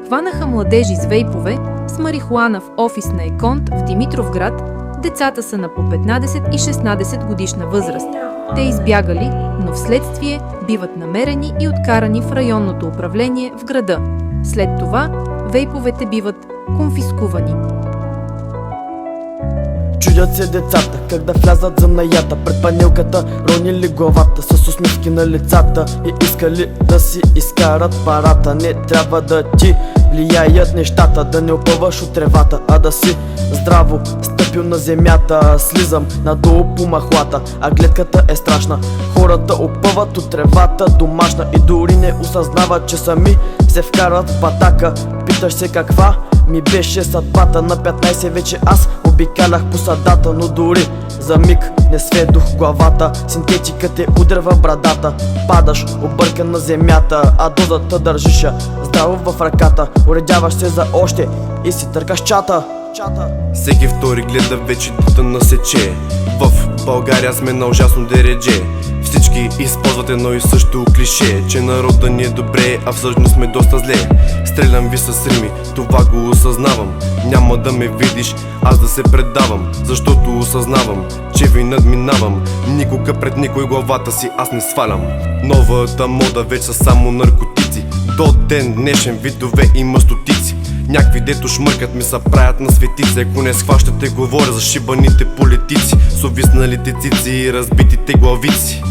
Хванаха младежи с вейпове, с марихуана в офис на Еконт в Димитровград. Децата са на по 15 и 16 годишна възраст. Те избягали, но вследствие биват намерени и откарани в районното управление в града. След това вейповете биват конфискувани. Чудят се децата как да влязат за наята. Пред панелката ронили главата с усмивки на лицата и искали да си изкарат парата. Не трябва да ти влияят нещата, да не опъваш от тревата, а да си здраво стъпил на земята. Слизам надолу по махлата, а гледката е страшна. Хората опъват от тревата домашна и дори не осъзнават, че сами се вкарват в батака. Питаш се каква ми беше съдбата. На 15 вече аз обикалях по садата, но дори за миг не сведох главата. Синтетика те удрва брадата, падаш объркан на земята, а дозата държиш здраво в ръката. Уредяваш се за още и си търкаш чата. Всеки втори гледа вече да насече. В България сме на ужасно дередже. Всички използват едно и също клише, че народа ни е добре, а всъщност сме доста зле. Стрелям ви с рими, това го осъзнавам. Няма да ме видиш, аз да се предавам, защото осъзнавам, че ви надминавам. Никога пред никой главата си аз не свалям. Новата мода вече са само наркотици. До ден днешен видове има стотици. Някакви дето шмъркат ми са правят на светици. Ако не схващате, говоря за шибаните политици, с увисналите цици и разбитите главици.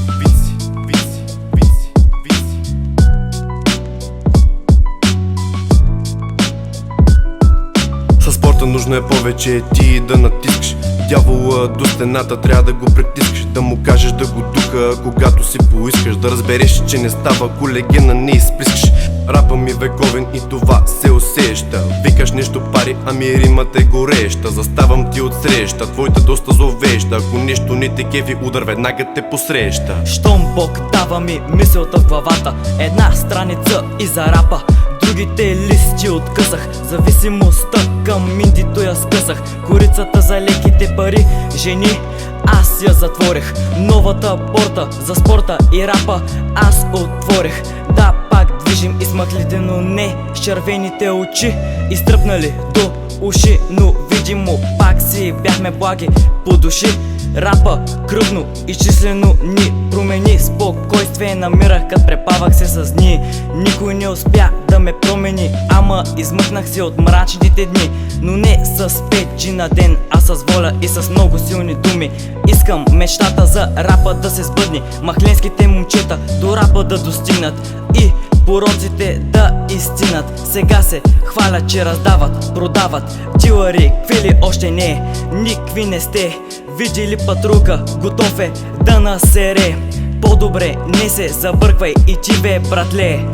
Със спорта нужно е повече ти да натискаш дявола до стената, трябва да го притискаш, да му кажеш да го духа, когато си поискаш, да разбереш, че не става колегена, не изплискаш. Рапа ми вековен и това се усеща. Викаш нещо пари, ами римата е горееща. Заставам ти от среща, твоята доста зловеща. Ако нещо не те кефи, удар веднага те посреща. Щом Бог дава ми мисълта в главата, една страница и за рапа. Другите листи откъсах, зависимостта към миндито я скъсах. Корицата за леките пари, жени, аз я затворих. Новата порта за спорта и рапа аз отворих. Да, пак движим измъклите, но не с червените очи, изтръпнали до уши, но видимо пак си бяхме благи по души. Рапа кръвно и числено ни промени, спокойствие намирах, кът препавах се с дни. Никой не успя да ме промени, ама измъкнах се от мрачните дни. Но не с 5G на ден, а с воля и с много силни думи. Искам мечтата за рапа да се сбъдни, махленските момчета до рапа да достигнат и пороците да изцинат. Сега се хвалят, че раздават, продават дилъри, какви ли още не, никакви не сте. Видели патрука, готов е да насере. По-добре не се забърквай и ти бе, братле.